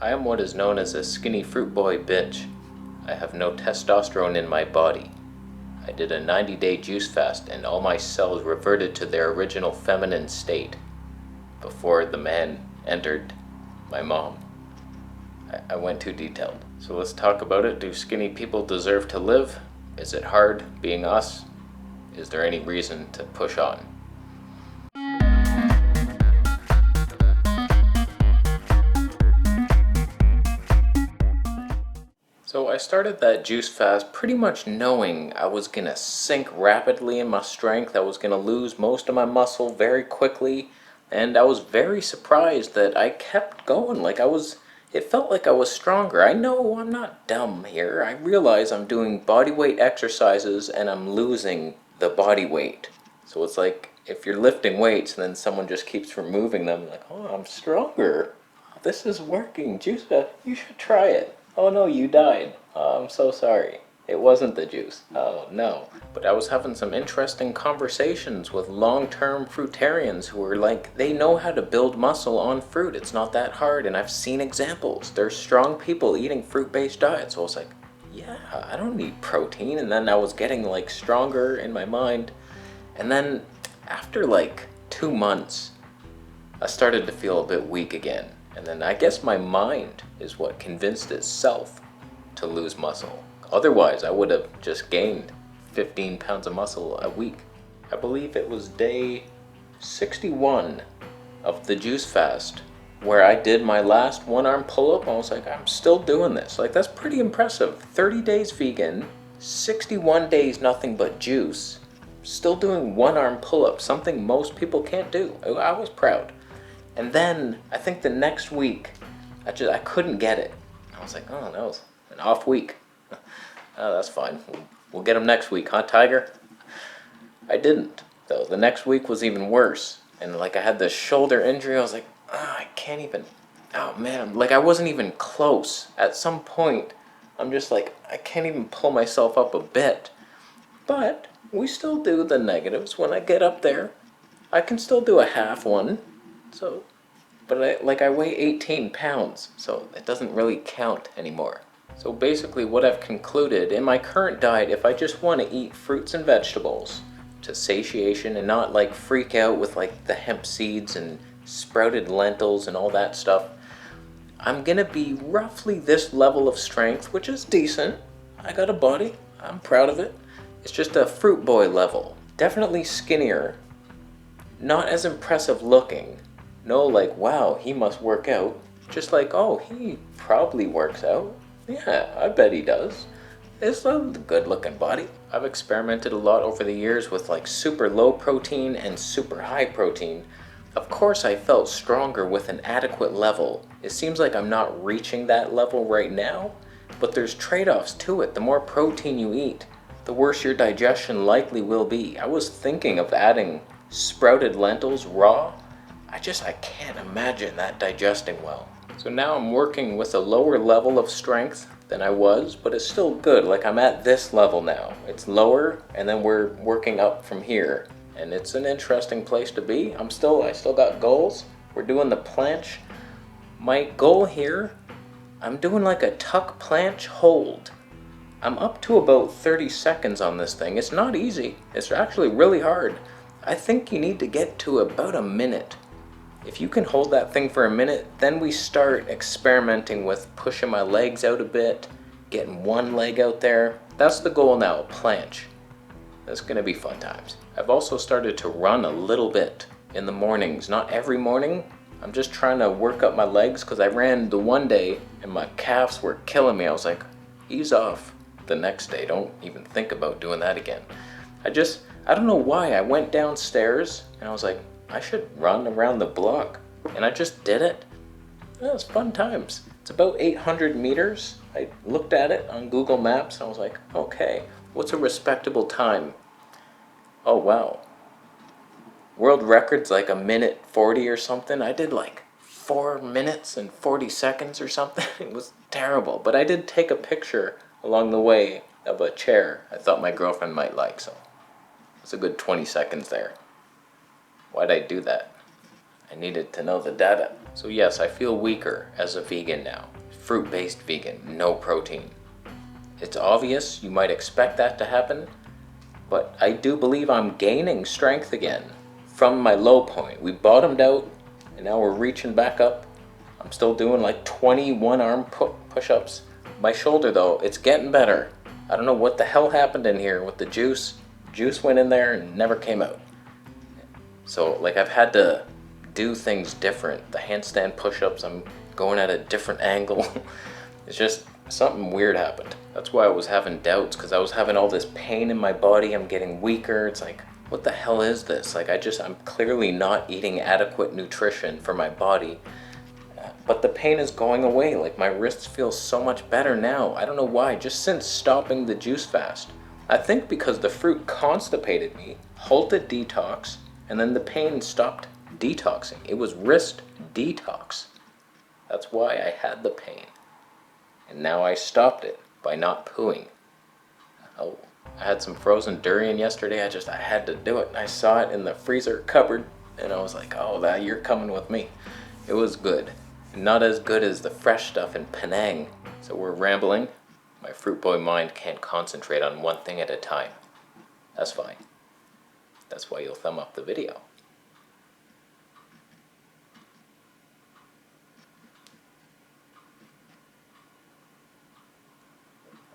I am what is known as a skinny fruit boy bitch. I have no testosterone in my body. I did a 90-day juice fast and all my cells reverted to their original feminine state before the man entered my mom. I went too detailed. So let's talk about it. Do skinny people deserve to live? Is it hard being us? Is there any reason to push on? So I started that juice fast pretty much knowing I was gonna sink rapidly in my strength. I was gonna lose most of my muscle very quickly, and I was very surprised that I kept going. It felt like I was stronger. I know I'm not dumb here. I realize I'm doing body weight exercises and I'm losing the body weight. So it's like if you're lifting weights and then someone just keeps removing them, like, oh, I'm stronger. This is working. Juice fast, you should try it. Oh no, you died. Oh, I'm so sorry. It wasn't the juice. Oh no. But I was having some interesting conversations with long-term fruitarians who were like, they know how to build muscle on fruit. It's not that hard, and I've seen examples. There's strong people eating fruit-based diets. So I was like, yeah, I don't need protein. And then I was getting like stronger in my mind. And then after like 2 months, I started to feel a bit weak again. And then I guess my mind is what convinced itself to lose muscle. Otherwise, I would have just gained 15 pounds of muscle a week. I believe it was day 61 of the juice fast where I did my last one-arm pull-up. I was like, I'm still doing this. Like, that's pretty impressive. 30 days vegan, 61 days nothing but juice, still doing one-arm pull-ups, something most people can't do. I was proud. And then I think the next week, I couldn't get it. I was like, oh no, it's an off week. Oh, that's fine. We'll get them next week, huh, Tiger? I didn't, though. The next week was even worse. And like I had this shoulder injury. I was like, oh, I can't even. Oh man, like I wasn't even close. At some point, I'm just like, I can't even pull myself up a bit. But we still do the negatives. When I get up there, I can still do a half one. So, but I weigh 18 pounds, so it doesn't really count anymore. So basically what I've concluded, in my current diet, if I just want to eat fruits and vegetables to satiation and not like freak out with like the hemp seeds and sprouted lentils and all that stuff, I'm gonna be roughly this level of strength, which is decent. I got a body, I'm proud of it. It's just a fruit boy level. Definitely skinnier, not as impressive looking. No, like, wow, he must work out. Just like, oh, he probably works out. Yeah, I bet he does. It's a good looking body. I've experimented a lot over the years with like super low protein and super high protein. Of course I felt stronger with an adequate level. It seems like I'm not reaching that level right now, but there's trade-offs to it. The more protein you eat, the worse your digestion likely will be. I was thinking of adding sprouted lentils raw. I can't imagine that digesting well. So now I'm working with a lower level of strength than I was, but it's still good. Like I'm at this level now. It's lower, and then we're working up from here. And it's an interesting place to be. I still got goals. We're doing the planche. My goal here, I'm doing like a tuck planche hold. I'm up to about 30 seconds on this thing. It's not easy. It's actually really hard. I think you need to get to about a minute. If you can hold that thing for a minute, then we start experimenting with pushing my legs out a bit, getting one leg out there. That's the goal now, planche. That's gonna be fun times. I've also started to run a little bit in the mornings. Not every morning. I'm just trying to work up my legs because I ran the one day and my calves were killing me. I was like, ease off the next day. Don't even think about doing that again. I don't know why. I went downstairs and I was like, I should run around the block. And I just did it. It was fun times. It's about 800 meters. I looked at it on Google Maps and I was like, okay, what's a respectable time? Oh, wow. World record's like a minute 40 or something. I did like 4 minutes and 40 seconds or something. It was terrible. But I did take a picture along the way of a chair I thought my girlfriend might like. So it's a good 20 seconds there. Why'd I do that? I needed to know the data. So yes, I feel weaker as a vegan now. Fruit-based vegan, no protein. It's obvious, you might expect that to happen, but I do believe I'm gaining strength again from my low point. We bottomed out, and now we're reaching back up. I'm still doing like 21 arm push-ups. My shoulder though, it's getting better. I don't know what the hell happened in here with the juice. Juice went in there and never came out. So like I've had to do things different. The handstand push-ups, I'm going at a different angle. It's just something weird happened. That's why I was having doubts, because I was having all this pain in my body. I'm getting weaker. It's like, what the hell is this? Like I'm clearly not eating adequate nutrition for my body. But the pain is going away. Like my wrists feel so much better now. I don't know why, just since stopping the juice fast. I think because the fruit constipated me, halted detox, and then the pain stopped detoxing. It was wrist detox. That's why I had the pain. And now I stopped it by not pooing. Oh, I had some frozen durian yesterday. I had to do it. I saw it in the freezer cupboard and I was like, oh, you're coming with me. It was good. Not as good as the fresh stuff in Penang. So we're rambling. My fruit boy mind can't concentrate on one thing at a time. That's fine. That's why you'll thumb up the video.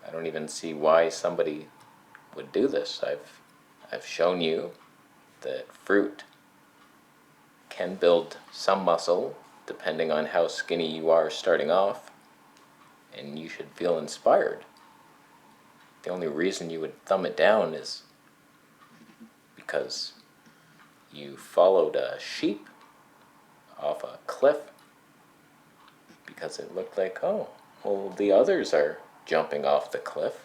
I don't even see why somebody would do this. I've shown you that fruit can build some muscle depending on how skinny you are starting off, and you should feel inspired. The only reason you would thumb it down is because you followed a sheep off a cliff because it looked like, oh, well, the others are jumping off the cliff.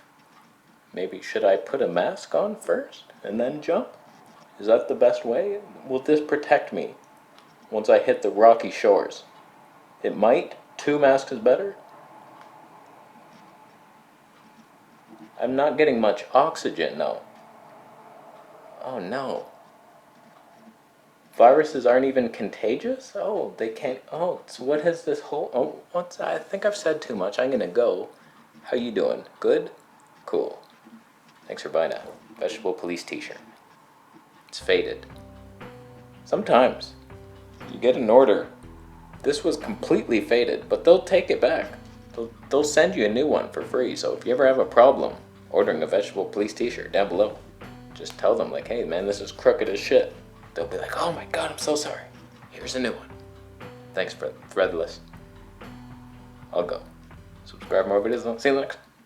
Maybe should I put a mask on first and then jump? Is that the best way? Will this protect me once I hit the rocky shores? It might. 2 masks is better. I'm not getting much oxygen though. Oh no. Viruses aren't even contagious? Oh, they can't. Oh, so what has this whole... Oh, I think I've said too much. I'm gonna go. How you doing? Good? Cool. Thanks for buying a Vegetable Police t-shirt. It's faded. Sometimes you get an order. This was completely faded, but they'll take it back. They'll send you a new one for free. So if you ever have a problem ordering a Vegetable Police t-shirt, down below, just tell them like, hey man, this is crooked as shit. They'll be like, oh my god, I'm so sorry. Here's a new one. Thanks for Threadless. I'll go. Subscribe for more videos. See you next.